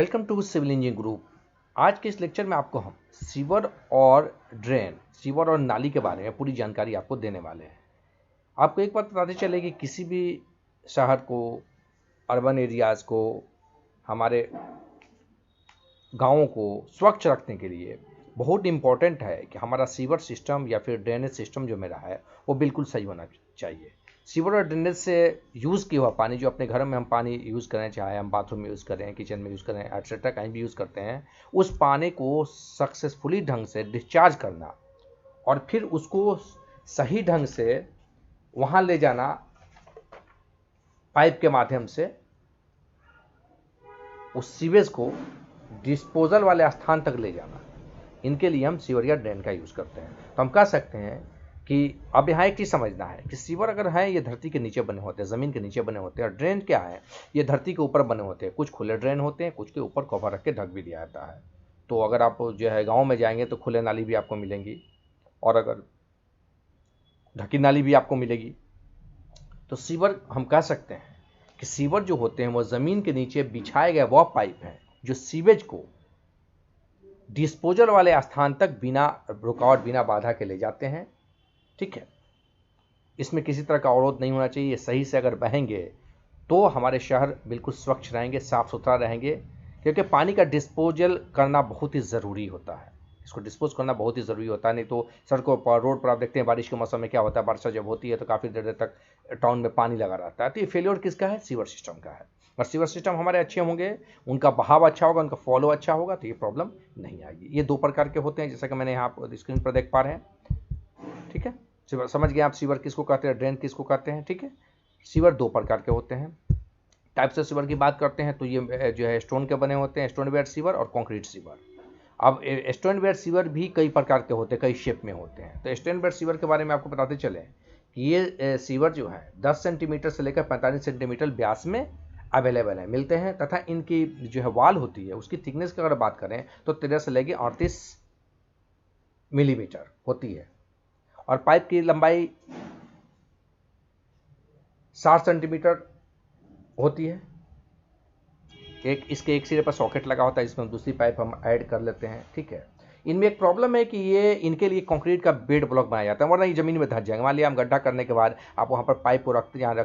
Welcome to civil engineering group. आज के इस लेक्चर में आपको हम सीवर और ड्रेन, सीवर और नाली के बारे में पूरी जानकारी आपको देने वाले हैं। आपको एक बात बताते चले कि किसी भी शहर को, अर्बन एरियाज़ को, हमारे गाँवों को स्वच्छ रखने के लिए बहुत इम्पॉर्टेंट है कि हमारा सीवर सिस्टम या फिर ड्रेनेज सिस्टम जो मेरा है वो बिल्कुल सही होना चाहिए। सीवर और ड्रेनेज से यूज़ किया हुआ पानी, जो अपने घर में हम पानी यूज़ करें, चाहे हम बाथरूम में यूज़ करें, किचन में यूज़ करें, एटसेट्रा कहीं भी यूज़ करते हैं, उस पानी को सक्सेसफुली ढंग से डिस्चार्ज करना और फिर उसको सही ढंग से वहाँ ले जाना पाइप के माध्यम से, उस सीवेज को डिस्पोजल वाले स्थान तक ले जाना, इनके लिए हम सीवर या ड्रेन का यूज़ करते हैं। तो हम कह सकते हैं कि अब यहाँ एक चीज़ समझना है कि सीवर अगर है ये धरती के नीचे बने होते हैं, ज़मीन के नीचे बने होते हैं, और ड्रेन क्या है ये धरती के ऊपर बने होते हैं। कुछ खुले ड्रेन होते हैं, कुछ के ऊपर कवर रख के ढक भी दिया जाता है। तो अगर आप जो है गाँव में जाएंगे तो खुले नाली भी आपको मिलेंगी और अगर ढकी नाली भी आपको मिलेगी। तो सीवर हम कह सकते हैं कि सीवर जो होते हैं वो ज़मीन के नीचे बिछाए गए वह पाइप हैं जो सीवेज को डिस्पोजल वाले स्थान तक बिना रुकावट, बिना बाधा के ले जाते हैं। ठीक है, इसमें किसी तरह का अवरोध नहीं होना चाहिए। सही से अगर बहेंगे तो हमारे शहर बिल्कुल स्वच्छ रहेंगे, साफ़ सुथरा रहेंगे, क्योंकि पानी का डिस्पोजल करना बहुत ही ज़रूरी होता है। इसको डिस्पोज करना बहुत ही ज़रूरी होता है, नहीं तो सड़कों पर, रोड पर आप देखते हैं बारिश के मौसम में क्या होता है, वर्षा जब होती है तो काफ़ी देर तक टाउन में पानी लगा रहता है। तो ये फेलियर किसका है? सीवर सिस्टम का है। और सीवर सिस्टम हमारे अच्छे होंगे, उनका बहाव अच्छा होगा, उनका फॉलो अच्छा होगा, तो ये प्रॉब्लम नहीं आएगी। ये दो प्रकार के होते हैं, जैसा कि मैंने यहाँ स्क्रीन पर देख पा रहे हैं। ठीक है, समझ गए आप सीवर किसको कहते हैं, ड्रेन किसको कहते हैं। ठीक है, सीवर दो प्रकार के होते हैं। टाइप्स ऑफ सीवर की बात करते हैं तो ये जो है स्टोन के बने होते हैं, स्टोन वेयर सीवर और कंक्रीट सीवर। अब स्टोन वेयर सीवर भी कई प्रकार के होते हैं, कई शेप में होते हैं। तो स्टोन वेयर सीवर के बारे में आपको बताते चले कि ये सीवर जो है 10 सेंटीमीटर से लेकर 45 सेंटीमीटर व्यास में अवेलेबल है, मिलते हैं। तथा इनकी जो है वाल होती है उसकी थिकनेस की अगर बात करें तो 13 से लेकर 38 मिलीमीटर होती है, और पाइप की लंबाई 60 सेंटीमीटर होती है। इसके एक सिरे पर सॉकेट लगा होता है जिसमें दूसरी पाइप हम ऐड कर लेते हैं। ठीक है, इनमें एक प्रॉब्लम है कि ये इनके लिए कंक्रीट का बेड ब्लॉक बनाया जाता है, वरना ये ज़मीन में धंस जाएंगे। मान लिया हम गड्ढा करने के बाद आप वहाँ पर पाइप को रखते जा रहे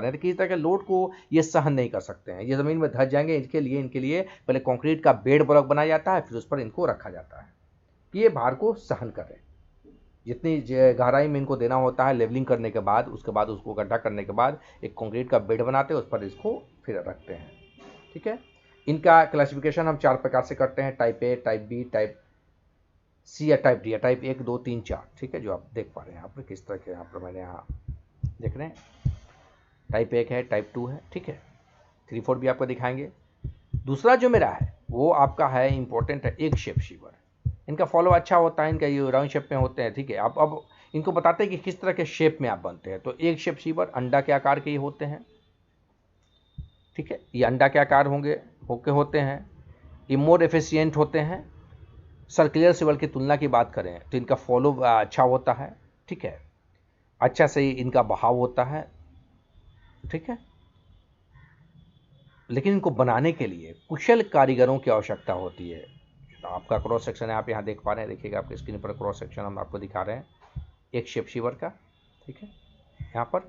हैं तो किसी तरह के लोड को ये सहन नहीं कर सकते हैं, ये ज़मीन में धंस जाएंगे। इनके लिए पहले कंक्रीट का बेड ब्लॉक बनाया जाता है, फिर उस पर इनको रखा जाता है कि ये भार को सहन करें। जितनी गहराई में इनको देना होता है लेवलिंग करने के बाद, उसके बाद उसको गड्ढा करने के बाद एक कंक्रीट का बेड बनाते हैं, उस पर इसको फिर रखते हैं। ठीक है, इनका क्लासिफिकेशन हम 4 प्रकार से करते हैं, type A, type B, type C या टाइप डी, या टाइप 1, 2, 3, 4। ठीक है, जो आप देख पा रहे हैं यहाँ पर किस तरह के यहाँ पर मैंने यहाँ देख रहे हैं। टाइप 1 है, टाइप 2 है, ठीक है, 3, 4 भी आपको दिखाएंगे। दूसरा जो मेरा है वो आपका है इंपॉर्टेंट है, एक शेप सीवर। इनका फॉलो अच्छा होता है, इनका ये राउंड शेप में होते हैं। ठीक है, आप अब इनको बताते हैं कि किस तरह के शेप में आप बनते हैं। तो एक शेप सीवर अंडा के आकार के ये होते हैं। ठीक है, ये अंडा के आकार होते हैं। ये मोर एफिशिएंट होते हैं। सर्कुलर सीवर की तुलना की बात करें तो इनका फॉलो अच्छा होता है। ठीक है, अच्छा से इनका बहाव होता है। ठीक है, लेकिन इनको बनाने के लिए कुशल कारीगरों की आवश्यकता होती है। तो आपका क्रॉस सेक्शन आप यहाँ देख पा रहे हैं, देखिएगा आपके स्क्रीन पर क्रॉस सेक्शन हम आपको दिखा रहे हैं एक शेप सीवर का। ठीक है, यहाँ पर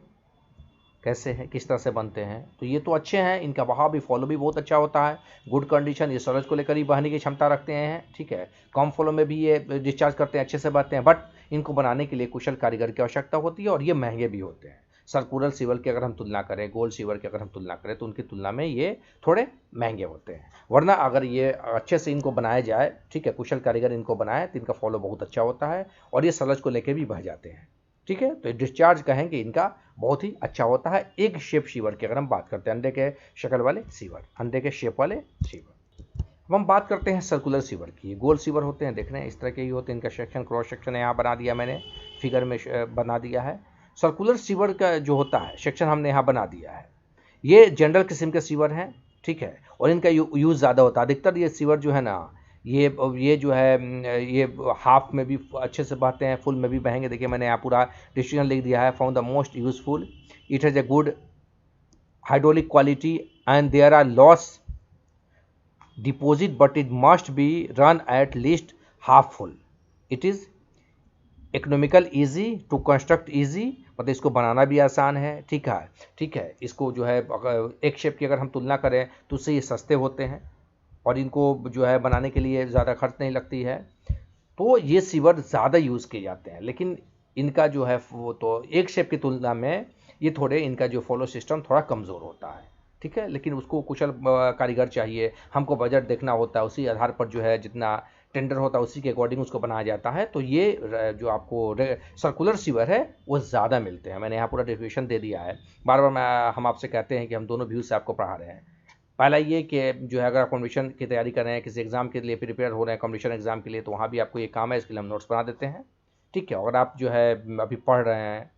कैसे है, किस तरह से बनते हैं। तो ये तो अच्छे हैं, इनका बहाव भी, फॉलो भी बहुत अच्छा होता है, गुड कंडीशन। ये सरज को लेकर ही बहने की क्षमता रखते हैं। ठीक है, कम फॉलो में भी ये डिस्चार्ज करते हैं, अच्छे से बहते हैं। बट इनको बनाने के लिए कुशल कारीगर की आवश्यकता होती है और ये महंगे भी होते हैं। सर्कुलर सीवर की अगर हम तुलना करें, गोल सीवर की अगर हम तुलना करें तो उनकी तुलना में ये थोड़े महंगे होते हैं। वरना अगर ये अच्छे से इनको बनाया जाए, ठीक है, कुशल कारीगर इनको बनाए तो इनका फॉलो बहुत अच्छा होता है और ये सरज को लेकर भी बह जाते हैं। ठीक है, तो डिस्चार्ज कहेंगे इनका बहुत ही अच्छा होता है। एक शेप सीवर की अगर हम बात करते हैं, अंडे के शक्ल वाले सीवर, अंडे के शेप वाले सीवर। अब हम बात करते हैं सर्कुलर सीवर की। गोल सीवर होते हैं, देख रहे हैं इस तरह के ही होते हैं। इनका सेक्शन, क्रॉस सेक्शन यहाँ बना दिया मैंने, फिगर में बना दिया है। सर्कुलर सीवर का जो होता है सेक्शन हमने यहाँ बना दिया है। ये जनरल किस्म के सीवर हैं। ठीक है, और इनका यूज़ ज़्यादा होता है। अधिकतर ये सीवर जो है ना, ये जो है ये हाफ में भी अच्छे से बहते हैं, फुल में भी बहेंगे। देखिए मैंने यहाँ पूरा डिस्क्रिप्शन लिख दिया है। Found the most useful, it has a good hydraulic quality and there are loss deposit but it must be run at least half full. It is economical easy to construct easy, मतलब इसको बनाना भी आसान है। ठीक है, इसको जो है अगर एक शेप की अगर हम तुलना करें तो उससे ये सस्ते होते हैं और इनको जो है बनाने के लिए ज़्यादा खर्च नहीं लगती है, तो ये सीवर ज़्यादा यूज़ किए जाते हैं। लेकिन इनका जो है वो तो एक शेप की तुलना में ये थोड़े इनका जो फॉलो सिस्टम थोड़ा कमज़ोर होता है। ठीक है, लेकिन उसको कुशल कारीगर चाहिए, हमको बजट देखना होता है, उसी आधार पर जो है जितना टेंडर होता है उसी के अकॉर्डिंग उसको बनाया जाता है। तो ये जो आपको सर्कुलर सीवर है वो ज़्यादा मिलते हैं। मैंने यहाँ पूरा डेफिनेशन दे दिया है। बार बार हम आपसे कहते हैं कि हम दोनों व्यू से आपको पढ़ा रहे हैं। पहला ये कि जो है अगर आप कॉम्पिटिशन की तैयारी कर रहे हैं, किसी एग्जाम के लिए प्रिपेयर हो रहे हैं, कॉम्पिटिशन एग्जाम के लिए, तो वहाँ भी आपको ये काम है, इसके लिए हम नोट्स बना देते हैं। ठीक है, अगर आप जो है अभी पढ़ रहे हैं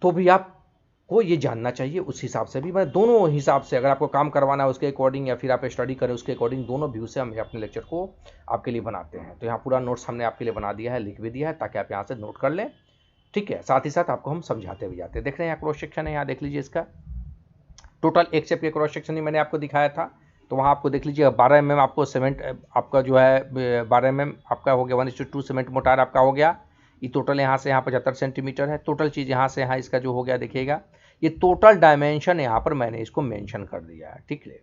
तो भी आपको ये जानना चाहिए उस हिसाब से भी, मैं दोनों हिसाब से अगर आपको काम करवाना है उसके अकॉर्डिंग या फिर आप स्टडी करें उसके अकॉर्डिंग, दोनों व्यू से हम अपने लेक्चर को आपके लिए बनाते हैं। तो यहाँ पूरा नोट्स हमने आपके लिए बना दिया है, लिख भी दिया है ताकि आप यहाँ से नोट कर लें। ठीक है, साथ ही साथ आपको हम समझाते भी जाते हैं। देख रहे हैं यहाँ क्रॉस सेक्शन है, यहाँ देख लीजिए इसका टोटल एक शेप के क्रॉस सेक्शन ही मैंने आपको दिखाया था। तो वहाँ आपको देख लीजिए 12 mm आपको सीमेंट आपका जो है 12 mm आपका हो गया, 1:2 सीमेंट मोटार आपका हो गया। ये टोटल यहाँ से यहाँ 75 सेंटीमीटर है। टोटल चीज़ यहाँ से यहाँ इसका जो हो गया देखिएगा, ये टोटल डायमेंशन यहाँ पर मैंने इसको मेंशन कर दिया है। ठीक है,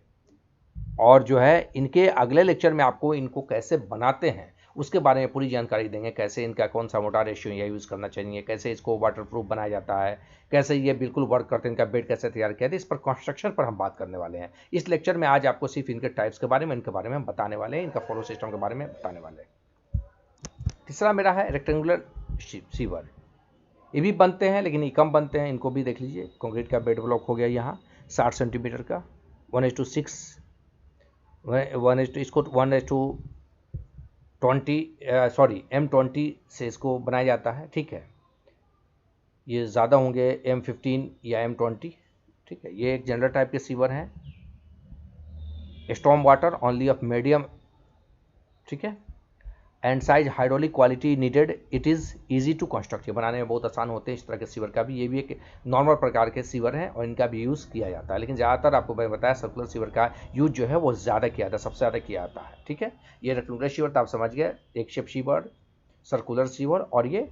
और जो है इनके अगले लेक्चर में आपको इनको कैसे बनाते हैं उसके बारे में पूरी जानकारी देंगे, कैसे इनका कौन सा मोटार रेशियो या यूज़ करना चाहिए, कैसे इसको वाटरप्रूफ बनाया जाता है, कैसे ये बिल्कुल वर्क करते हैं, इनका बेड कैसे तैयार किया जाता है, इस पर कंस्ट्रक्शन पर हम बात करने वाले हैं इस लेक्चर में। आज आपको सिर्फ इनके टाइप्स के बारे में, इनके बारे में हम बताने वाले हैं, इनका फॉलो सिस्टम के बारे में बताने वाले हैं। तीसरा मेरा है रेक्टेंगुलर सीवर। ये भी बनते हैं लेकिन ये कम बनते हैं, इनको भी देख लीजिए। कंक्रीट का बेड ब्लॉक हो गया यहाँ 60 सेंटीमीटर का, 1:6 इसको 1:20 से इसको बनाया जाता है। ठीक है, ये ज़्यादा होंगे M15 या M20। ठीक है, ये एक जनरल टाइप के सीवर हैं। Storm water only of medium, ठीक है, and size hydraulic quality needed, it is easy to construct. ये बनाने में बहुत आसान होते हैं इस तरह के सीवर का भी। ये भी एक नॉर्मल प्रकार के सीवर हैं और इनका भी यूज़ किया जाता है, लेकिन ज़्यादातर आपको मैंने बताया सर्कुलर सीवर का यूज जो है वो ज़्यादा किया जाता है, सबसे ज़्यादा किया जाता है। ठीक है, ये रेक्टेंगुलर सीवर तो आप समझ गए, एक शेप सीवर, सर्कुलर सीवर और ये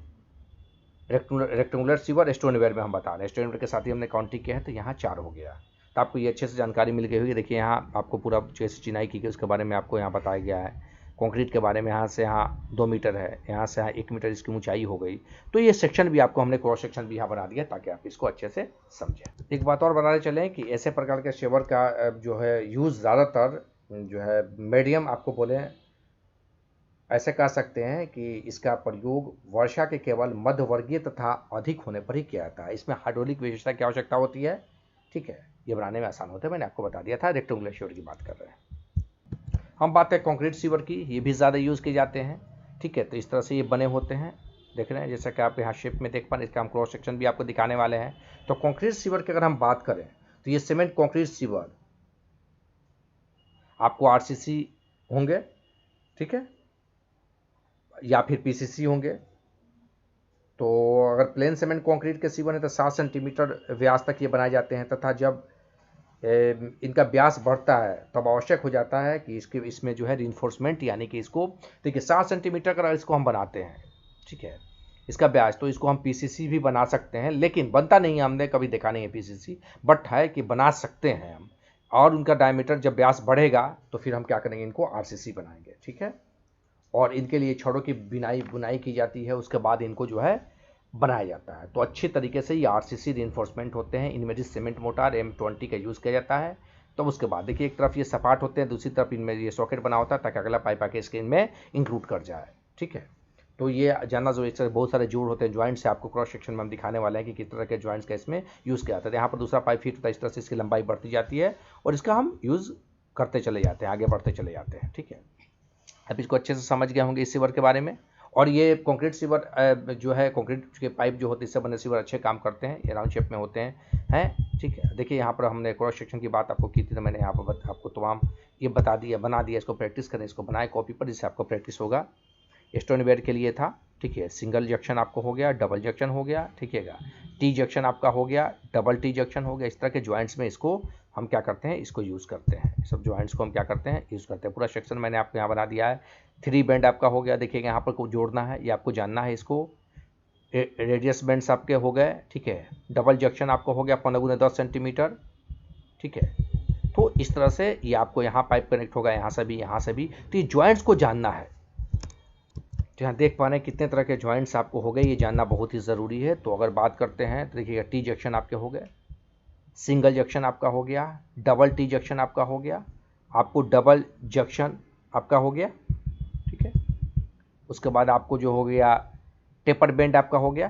रेक्टेंगुलर सीवर स्टोनवेयर में हम बता रहे हैं। स्टोनवेयर के साथ ही हमने काउंटिंग किया है तो यहाँ 4 हो गया। तो आपको ये अच्छे से जानकारी मिल गई होगी। देखिए यहाँ आपको पूरा जैसे चिनाई की गई उसके बारे में आपको यहाँ बताया गया है। कंक्रीट के बारे में यहाँ से यहाँ 2 मीटर है, यहाँ से यहाँ 1 मीटर इसकी ऊंचाई हो गई। तो ये सेक्शन भी आपको हमने क्रॉस सेक्शन भी यहाँ बना दिया ताकि आप इसको अच्छे से समझें। एक बात और बनाने चलें कि ऐसे प्रकार के सीवर का जो है यूज़ ज़्यादातर जो है मीडियम, आपको बोले ऐसे कह सकते हैं कि इसका प्रयोग वर्षा के केवल मध्यवर्गीय तथा अधिक होने पर ही किया जाता है। इसमें हाइड्रोलिक विशेषता की आवश्यकता होती है। ठीक है, ये बनाने में आसान होता है, मैंने आपको बता दिया था। रेक्टेंगुलर सीवर की बात कर रहे हैं हम। बात है कंक्रीट सीवर की, ये भी ज़्यादा यूज़ किए जाते हैं। ठीक है, तो इस तरह से ये बने होते हैं, देख रहे हैं जैसा कि आप यहाँ शेप में देख पा रहे हैं। इसका हम क्रॉस सेक्शन भी आपको दिखाने वाले हैं। तो कंक्रीट सीवर की अगर हम बात करें तो ये सीमेंट कंक्रीट सीवर आपको RCC होंगे, ठीक है, या फिर PCC होंगे। तो अगर प्लेन सीमेंट कंक्रीट के सीवर है तो 7 सेंटीमीटर व्यास तक ये बनाए जाते हैं, तथा जब इनका व्यास बढ़ता है तब आवश्यक हो जाता है कि इसमें जो है रिइंफोर्समेंट, यानी कि इसको देखिए 7 सेंटीमीटर का इसको हम बनाते हैं। ठीक है, इसका व्यास, तो इसको हम PCC भी बना सकते हैं, लेकिन बनता नहीं है, हमने कभी देखा नहीं है PCC, बट है कि बना सकते हैं हम। और उनका डायमीटर जब व्यास बढ़ेगा तो फिर हम क्या करेंगे, इनको RCC बनाएंगे। ठीक है, और इनके लिए छड़ों की बुनाई की जाती है, उसके बाद इनको जो है बनाया जाता है। तो अच्छी तरीके से ये RCC रिइंफोर्समेंट होते हैं। इनमें सीमेंट मोटार M20 का यूज़ किया जाता है। तो उसके बाद देखिए एक तरफ ये सपाट होते हैं, दूसरी तरफ इनमें ये सॉकेट बना होता है ताकि अगला पाइप आके इसके इनमें इंक्लूड कर जाए। ठीक है, तो ये जानना जरूरी है। बहुत सारे जोड़ होते हैं, ज्वाइंट्स से आपको क्रॉस सेक्शन में हम दिखाने वाले हैं कि किस तरह के ज्वाइंट्स का इसमें यूज़ किया जाता है। यहाँ पर दूसरा पाइप फिट होता है, इस तरह से इसकी लंबाई बढ़ती जाती है और इसका हम यूज़ करते चले जाते हैं, आगे बढ़ते चले जाते हैं। ठीक है, अब इसको अच्छे से समझ गए होंगे इस सीवर के बारे में। और ये कंक्रीट सीवर जो है, कंक्रीट के पाइप जो होते हैं इससे बने सीवर अच्छे काम करते हैं, ये राउंड शेप में होते हैं। ठीक है, देखिए यहाँ पर हमने क्रॉस सेक्शन की बात आपको की थी, तो मैंने यहाँ पर आपको तमाम ये बता दिया। इसको प्रैक्टिस करें, इसको बनाए कॉपी पर, जिससे आपको प्रैक्टिस होगा। स्टोनवेयर के लिए था। ठीक है, सिंगल जंक्शन आपको हो गया, डबल जंक्शन हो गया, ठीक है, T जंक्शन आपका हो गया, डबल T जंक्शन हो गया। इस तरह के ज्वाइंट्स में इसको हम क्या करते हैं, इसको यूज़ करते हैं, सब जॉइंट्स को हम क्या करते हैं, यूज़ करते हैं। पूरा सेक्शन मैंने आपको यहाँ बना दिया है। 3 बेंड आपका हो गया, देखिएगा यहाँ पर को जोड़ना है, ये आपको जानना है। इसको रेडियस बेंड्स आपके हो गए, ठीक है। डबल जंक्शन आपको हो गया 15×10 सेंटीमीटर, ठीक है। तो इस तरह से ये आपको यहाँ पाइप कनेक्ट होगा, यहाँ से भी, यहाँ से भी। तो ये जॉइंट्स को जानना है। तो यहाँ देख पा रहे हैं कितने तरह के जॉइंट्स आपको हो गए, ये जानना बहुत ही ज़रूरी है। तो अगर बात करते हैं तो देखिएगा टी जंक्शन आपके हो गए, सिंगल जंक्शन आपका हो गया, डबल टी जंक्शन आपका हो गया, आपको डबल जंक्शन आपका हो गया, ठीक है। उसके बाद आपको जो हो गया टेपर बेंड आपका हो गया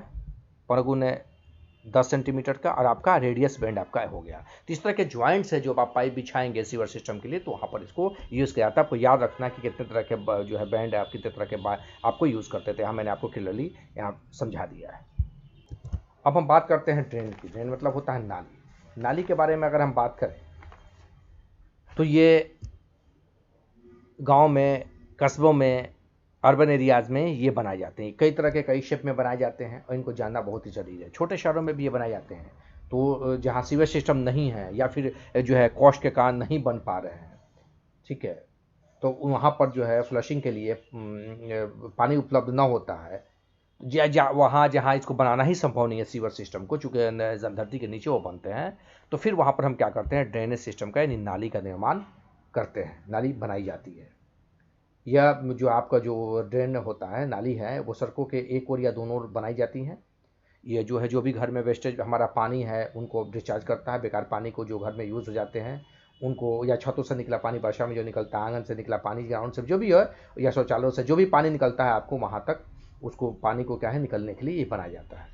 15×10 सेंटीमीटर का, और आपका रेडियस बेंड आपका हो गया। तो इस तरह के जॉइंट्स है जो आप पाइप बिछाएंगे सीवर सिस्टम के लिए, तो वहाँ पर इसको यूज़ किया जाता है। आपको याद रखना कि कितने तरह के जो है बैंड है, आप कितने तरह के आपको यूज़ करते थे। यहाँ मैंने आपको क्लियरली यहाँ समझा दिया है। अब हम बात करते हैं ड्रेन की। ड्रेन मतलब होता है नाली। नाली के बारे में अगर हम बात करें तो ये गाँव में, कस्बों में, अर्बन एरियाज़ में ये बनाए जाते हैं। कई तरह के कई शेप में बनाए जाते हैं और इनको जानना बहुत ही ज़रूरी है। छोटे शहरों में भी ये बनाए जाते हैं। तो जहाँ सीवेज सिस्टम नहीं है या फिर जो है कॉस्ट के कारण नहीं बन पा रहे हैं, ठीक है, तो वहाँ पर जो है फ्लशिंग के लिए पानी उपलब्ध ना होता है, वहाँ जहाँ इसको बनाना ही संभव नहीं है सीवर सिस्टम को, चूँकि धरती के नीचे वो बनते हैं, तो फिर वहाँ पर हम क्या करते हैं, ड्रेनेज सिस्टम का यानी नाली का निर्माण करते हैं। नाली बनाई जाती है। या जो आपका जो ड्रेन होता है, नाली है, वो सड़कों के एक ओर या दोनों ओर बनाई जाती हैं। ये जो है, जो भी घर में वेस्टेज हमारा पानी है उनको डिस्चार्ज करता है। बेकार पानी को जो घर में यूज़ हो जाते हैं उनको, या छतों से निकला पानी, वर्षा में जो निकलता है, आंगन से निकला पानी, ग्राउंड से जो भी है, या शौचालयों से जो भी पानी निकलता है आपको वहाँ तक, उसको पानी को क्या है निकलने के लिए ये बनाया जाता है।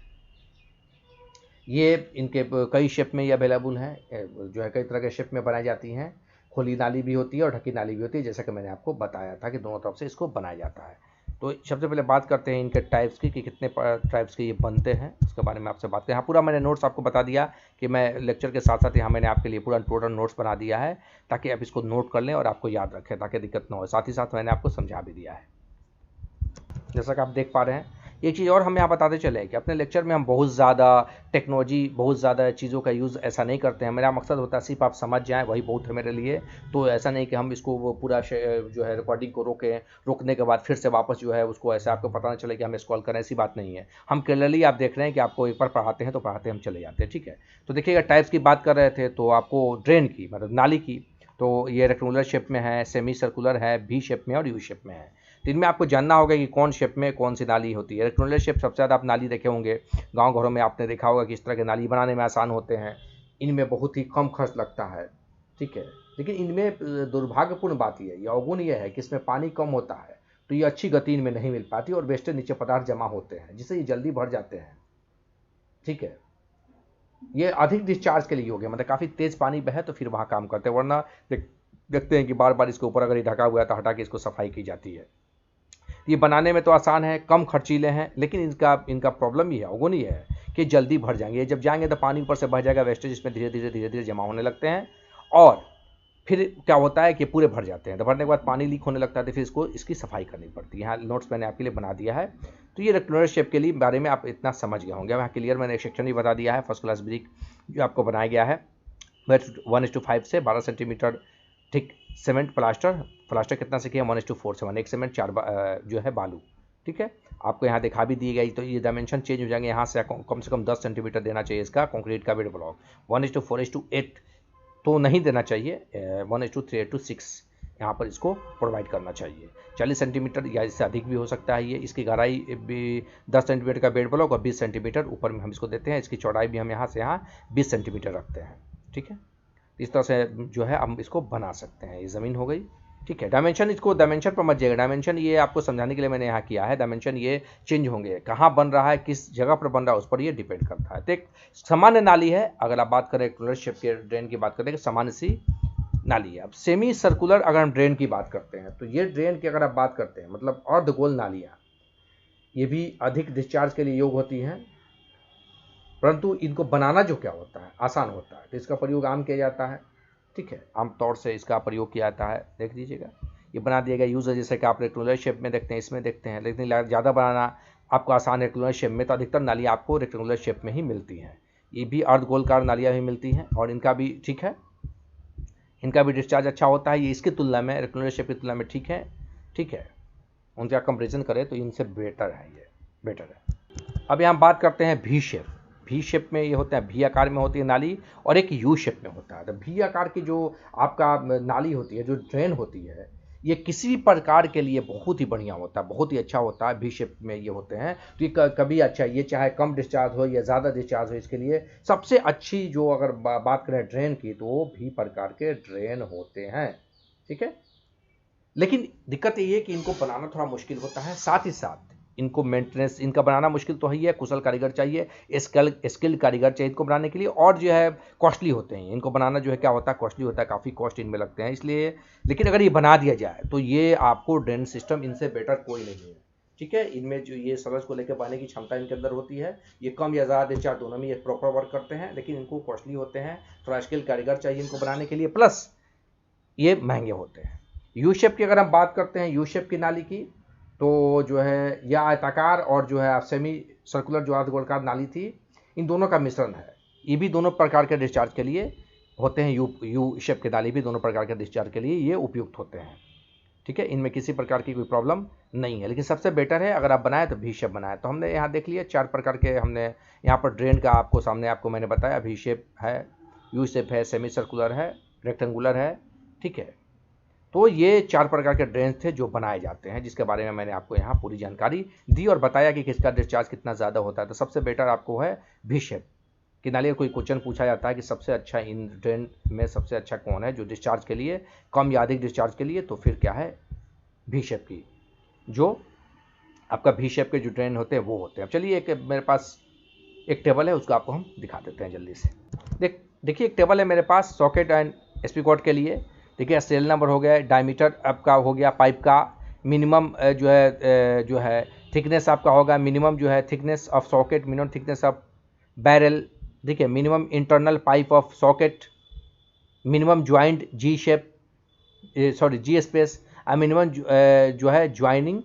ये इनके कई शेप में ये अवेलेबल हैं, जो है कई तरह के शेप में बनाई जाती हैं। खुली नाली भी होती है और ढकी नाली भी होती है, जैसा कि मैंने आपको बताया था कि दोनों तरफ से इसको बनाया जाता है। तो सबसे पहले बात करते हैं इनके टाइप्स की, कि कितने टाइप्स के ये बनते हैं, इसके बारे में आपसे बात करें। हाँ, पूरा मैंने नोट्स आपको बता दिया कि मैं लेक्चर के साथ साथ यहाँ मैंने आपके लिए पूरा इंपोर्टेंट नोट्स बना दिया है, ताकि आप इसको नोट कर लें और आपको याद रखें, ताकि दिक्कत ना हो। साथ ही साथ मैंने आपको समझा भी दिया है, जैसा कि आप देख पा रहे हैं। एक चीज़ और हम यहाँ बताते चले कि अपने लेक्चर में हम बहुत ज़्यादा टेक्नोलॉजी, बहुत ज़्यादा चीज़ों का यूज़ ऐसा नहीं करते हैं। मेरा मकसद होता है सिर्फ आप समझ जाएं, वही बहुत है मेरे लिए। तो ऐसा नहीं कि हम इसको वो पूरा जो है रिकॉर्डिंग को रोकने के बाद फिर से वापस जो है उसको ऐसे आपको पता ना चले कि हम स्क्रॉल करें, ऐसी बात नहीं है। हम क्लियरली आप देख रहे हैं कि आपको एक बार पढ़ाते हैं तो पढ़ाते हम चले जाते हैं, ठीक है। तो देखिएगा, टाइप्स की बात कर रहे थे तो आपको ड्रेन की मतलब नाली की, तो ये रेक्टेंगुलर शेप में है, सेमी सर्कुलर है, भी शेप में और यू शेप में है। तो इनमें आपको जानना होगा कि कौन शेप में कौन सी नाली होती है। रेक्टेंगुलर शेप सबसे ज़्यादा आप नाली देखे होंगे, गांव घरों में आपने देखा होगा कि इस तरह के नाली बनाने में आसान होते हैं। इनमें बहुत ही कम खर्च लगता है, ठीक है। लेकिन इनमें दुर्भाग्यपूर्ण बात यह है, अवगुण यह है कि इसमें पानी कम होता है, तो ये अच्छी गति इनमें नहीं मिल पाती और वेस्टेज नीचे पदार्थ जमा होते हैं, जिससे ये जल्दी भर जाते हैं, ठीक है। ये अधिक डिस्चार्ज के लिए हो गया, मतलब काफ़ी तेज़ पानी बहे तो फिर वहाँ काम करते हैं, वरना देखते हैं कि बार बार इसके ऊपर अगर ये ढका हुआ है तो हटा के इसको सफाई की जाती है। ये बनाने में तो आसान है, कम खर्चीले हैं, लेकिन इनका प्रॉब्लम ही है, अवगुण ये है कि जल्दी भर जाएंगे। जब जाएंगे तो पानी ऊपर से बह जाएगा, वेस्टेज इसमें धीरे धीरे जमा होने लगते हैं, और फिर क्या होता है कि पूरे भर जाते हैं। तो भरने के बाद पानी लीक होने लगता है, तो फिर इसकी सफाई करनी पड़ती है। यहाँ नोट्स मैंने आपके लिए बना दिया है। तो ये रेक्टेंगुलर शेप के लिए बारे में आप इतना समझ गए होंगे। वहाँ क्लियर मैंने एक सेक्शन भी बता दिया है, फर्स्ट क्लास ब्रिक जो आपको बनाया गया है 1:5 से 12 सेंटीमीटर, ठीक। सीमेंट प्लास्टर कितना से किया, 1:4 से 1, एक सीमेंट 4 जो है बालू, ठीक है। आपको यहाँ दिखा भी दी गई, तो ये डायमेंशन चेंज हो जाएंगे। यहाँ से कम से कम 10 सेंटीमीटर देना चाहिए इसका कंक्रीट का बेड ब्लॉक। 1:4:8 तो नहीं देना चाहिए, 1:3:6 यहाँ पर इसको प्रोवाइड करना चाहिए। 40 सेंटीमीटर या इससे अधिक भी हो सकता है। ये इसकी गहराई भी 10 सेंटीमीटर का बेड ब्लॉक और 20 सेंटीमीटर ऊपर में हम इसको देते हैं। इसकी चौड़ाई भी हम यहाँ से यहाँ 20 सेंटीमीटर रखते हैं, ठीक है। इस तरह से जो है हम इसको बना सकते हैं। ये ज़मीन हो गई, ठीक है। डायमेंशन, इसको डायमेंशन पर मत जाइएगा, डायमेंशन ये आपको समझाने के लिए मैंने यहाँ किया है। डायमेंशन ये चेंज होंगे, कहाँ बन रहा है, किस जगह पर बन रहा है, उस पर ये डिपेंड करता है। तो एक सामान्य नाली है, अगर आप बात करें रेक्टेंगुलर शेप के ड्रेन की बात करते हैं, सामान्य सी नाली है। अब सेमी सर्कुलर अगर हम ड्रेन की बात करते हैं, तो ये ड्रेन की अगर आप बात करते हैं, मतलब अर्धगोल नालियाँ, ये भी अधिक डिस्चार्ज के लिए योग होती हैं, परंतु इनको बनाना जो क्या होता है आसान होता है। तो इसका प्रयोग आम किया जाता है, ठीक है। आमतौर से इसका प्रयोग किया जाता है, देख लीजिएगा ये बना दिया गया यूज़र, जैसे कि आप रेक्टेंगुलर शेप में देखते हैं, इसमें देखते हैं। लेकिन ज़्यादा बनाना आपको आसान रेक्टेंगुलर शेप में, तो अधिकतर नालियाँ आपको रेक्टेंगुलर शेप में ही मिलती हैं। ये भी अर्धगोलकार नालियाँ भी मिलती हैं और इनका भी, ठीक है, इनका भी डिस्चार्ज अच्छा होता है। ये इसकी तुलना में रेक्टेंगुलर शेप की तुलना में ठीक है, उनका कंपेरिजन करें तो इनसे बेटर है, ये बेटर है। अब यहाँ बात करते हैं भी शेप। भी शेप में ये होता है, भी आकार में होती है नाली, और एक यू शेप में होता है। तो भी आकार की जो आपका नाली होती है, जो ड्रेन होती है, ये किसी भी प्रकार के लिए बहुत ही बढ़िया होता है, बहुत ही अच्छा होता है। भी शेप में ये होते हैं तो ये कभी अच्छा, ये चाहे कम डिस्चार्ज हो या ज़्यादा डिस्चार्ज हो, इसके लिए सबसे अच्छी जो अगर बात करें ड्रेन की, तो वो भी प्रकार के ड्रेन होते हैं, ठीक है। लेकिन दिक्कत ये है कि इनको बनाना थोड़ा मुश्किल होता है, साथ ही साथ इनको मेंटेनेंस, इनका बनाना मुश्किल तो ही है, कुशल कारीगर चाहिए, स्किल्ड कारीगर चाहिए इनको बनाने के लिए, और जो है कॉस्टली होते हैं इनको बनाना, जो है क्या होता है, कॉस्टली होता है, काफ़ी कॉस्ट इनमें लगते हैं इसलिए। लेकिन अगर ये बना दिया जाए तो ये आपको ड्रेन सिस्टम इनसे बेटर कोई नहीं है, ठीक है। इनमें जो ये सरस को लेकर पाने की क्षमता इनके अंदर होती है, ये कम या ज़्यादा चार दोनों में ये प्रॉपर वर्क करते हैं, लेकिन इनको कॉस्टली होते हैं, थोड़ा स्किल्ड कारीगर चाहिए इनको बनाने के लिए, प्लस ये महंगे होते हैं। यू शेप की अगर हम बात करते हैं, यू शेप की नाली की, तो जो है या आयताकार और जो है आप सेमी सर्कुलर जो अर्धगोलाकार नाली थी, इन दोनों का मिश्रण है। ये भी दोनों प्रकार के डिस्चार्ज के लिए होते हैं। यू शेप की नाली भी दोनों प्रकार के डिस्चार्ज के लिए ये उपयुक्त होते हैं, ठीक है। इनमें किसी प्रकार की कोई प्रॉब्लम नहीं है, लेकिन सबसे बेटर है अगर आप बनाए तो भी शेप बनाए। तो हमने यहाँ देख लिया 4 प्रकार के, हमने यहाँ पर ड्रेन का आपको सामने आपको मैंने बताया, भी शेप है, यू शेप है, सेमी सर्कुलर है, रेक्टेंगुलर है, ठीक है। तो ये 4 प्रकार के ड्रेन थे जो बनाए जाते हैं, जिसके बारे में मैंने आपको यहाँ पूरी जानकारी दी और बताया कि किसका डिस्चार्ज कितना ज़्यादा होता है। तो सबसे बेटर आपको है भी शेप की नाली। कोई क्वेश्चन पूछा जाता है कि सबसे अच्छा इन ड्रेन में सबसे अच्छा कौन है जो डिस्चार्ज के लिए, कम या अधिक डिस्चार्ज के लिए, तो फिर क्या है, भी शेप की, जो आपका भी शेप के जो ड्रेन होते हैं वो होते हैं। अब चलिए, एक मेरे पास एक टेबल है, उसको आपको हम दिखा देते हैं जल्दी से। देखिए एक टेबल है मेरे पास सॉकेट एंड एसपी कॉर्ड के लिए। देखिए सीरियल नंबर हो गया, डायमीटर आपका हो गया पाइप का, मिनिमम जो है थिकनेस आपका होगा, मिनिमम जो है thickness of socket, minimum thickness of barrel, देखिए minimum internal pipe of socket, minimum joint जी शेप, सॉरी जी स्पेस, मिनिमम जो है ज्वाइंटिंग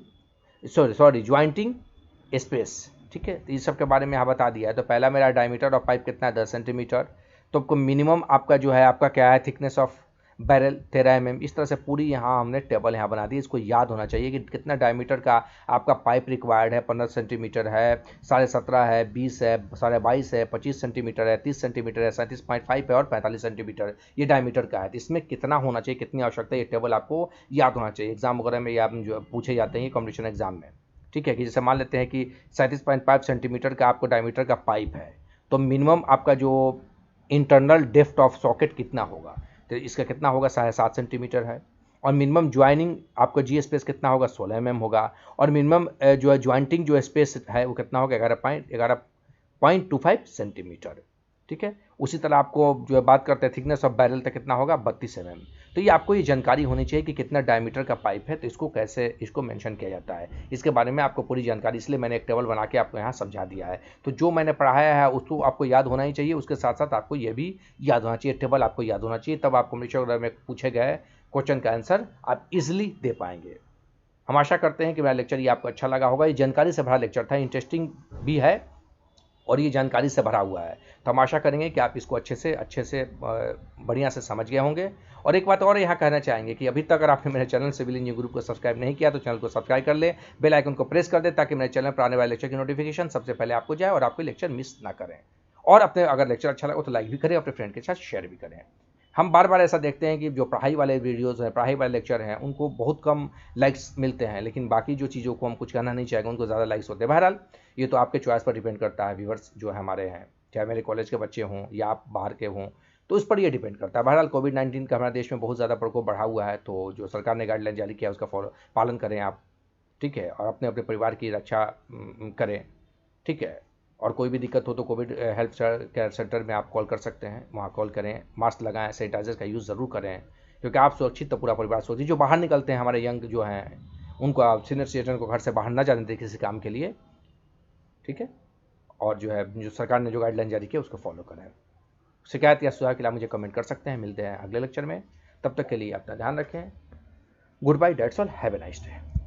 स्पेस, ठीक है। तो इस सब के बारे में यहाँ बता दिया है। तो पहला मेरा डायमीटर ऑफ पाइप कितना है, 10 सेंटीमीटर। तो आपको मिनिमम आपका जो है आपका क्या है, थिकनेस ऑफ बैरल 13 mm। इस तरह से पूरी यहाँ हमने टेबल यहाँ बना दी। इसको याद होना चाहिए कि कितना डायमीटर का आपका पाइप रिक्वायर्ड है। 15 सेंटीमीटर है, 17.5 है, 20 है, 22.5 है, 25 सेंटीमीटर है, 30 सेंटीमीटर है, 37.5 है और 45 सेंटीमीटर ये डायमीटर का है। तो इसमें कितना होना चाहिए, कितनी आवश्यकता है, ये टेबल आपको याद होना चाहिए। एग्जाम वगैरह में या जो पूछे जाते हैं कॉम्पिटिशन एग्जाम में, ठीक है। कि जैसे मान लेते हैं कि 37.5 सेंटीमीटर का आपको डायमीटर का पाइप है, तो मिनिमम आपका जो इंटरनल डेप्थ ऑफ सॉकेट कितना होगा, तो इसका कितना होगा, 7.5 सेंटीमीटर है। और मिनिमम ज्वाइनिंग आपका जी स्पेस कितना होगा, 16 mm होगा। और मिनिमम जो है ज्वाइंटिंग जो स्पेस है वो कितना होगा, 11.25 सेंटीमीटर, ठीक है। उसी तरह आपको जो है बात करते हैं थिकनेस ऑफ बैरल तक कितना होगा, 32 mm। तो ये आपको ये जानकारी होनी चाहिए कि कितना डायमीटर का पाइप है, तो इसको कैसे इसको मेंशन किया जाता है, इसके बारे में आपको पूरी जानकारी, इसलिए मैंने एक टेबल बना के आपको यहाँ समझा दिया है। तो जो मैंने पढ़ाया है उसको आपको याद होना ही चाहिए, उसके साथ साथ आपको ये भी याद होना चाहिए, टेबल आपको याद होना चाहिए, तब आपको कॉम्पिटिशन में पूछे गए क्वेश्चन का आंसर आप इजिली दे पाएंगे। हम आशा करते हैं कि मेरा लेक्चर ये आपको अच्छा लगा होगा। ये जानकारी से भरा लेक्चर था, इंटरेस्टिंग भी है और ये जानकारी से भरा हुआ है। तो हम आशा करेंगे कि आप इसको अच्छे से बढ़िया से समझ गए होंगे। और एक बात और यहाँ कहना चाहेंगे कि अभी तक अगर आपने मेरे चैनल सिविल इंजीनियरिंग ग्रुप को सब्सक्राइब नहीं किया तो चैनल को सब्सक्राइब कर ले, बेल आइकन को प्रेस कर दे, ताकि मेरे चैनल पर आने वाले लेक्चर की नोटिफिकेशन सबसे पहले आपको जाए और आपको लेक्चर मिस ना करें। और अपने अगर लेक्चर अच्छा लगा तो लाइक भी करें, अपने फ्रेंड के साथ शेयर भी करें। हम बार बार ऐसा देखते हैं कि जो पढ़ाई वाले वीडियोज़ हैं, पढ़ाई वाले लेक्चर हैं, उनको बहुत कम लाइक्स मिलते हैं, लेकिन बाकी जो चीज़ों को हम कुछ कहना नहीं चाहेंगे उनको ज़्यादा लाइक्स होते हैं। बहरहाल ये तो आपके चॉइस पर डिपेंड करता है, व्यूअर्स जो है हमारे हैं, चाहे मेरे कॉलेज के बच्चे हों या आप बाहर के हों, तो उस पर ये डिपेंड करता है। बहरहाल कोविड-19 का हमारे देश में बहुत ज़्यादा प्रकोप बढ़ा हुआ है, तो जो सरकार ने गाइडलाइन जारी किया उसका पालन करें आप, ठीक है। और अपने अपने परिवार की रक्षा करें, ठीक है। और कोई भी दिक्कत हो तो कोविड हेल्प केयर सेंटर में आप कॉल कर सकते हैं, वहाँ कॉल करें। मास्क लगाएं, सैनिटाइजर का यूज़ ज़रूर करें, क्योंकि आप सुरक्षित तो पूरा परिवार सुरक्षित। जो बाहर निकलते हैं हमारे यंग जो हैं, उनको आप सीनियर सिटीजन को घर से बाहर ना जाने दें किसी काम के लिए, ठीक है। और जो है जो सरकार ने जो गाइडलाइन जारी किया उसको फॉलो करें। शिकायत या सुझाव के लिए आप मुझे कमेंट कर सकते हैं। मिलते हैं अगले लेक्चर में, तब तक के लिए अपना ध्यान रखें। Good bye, that's all, have a nice day.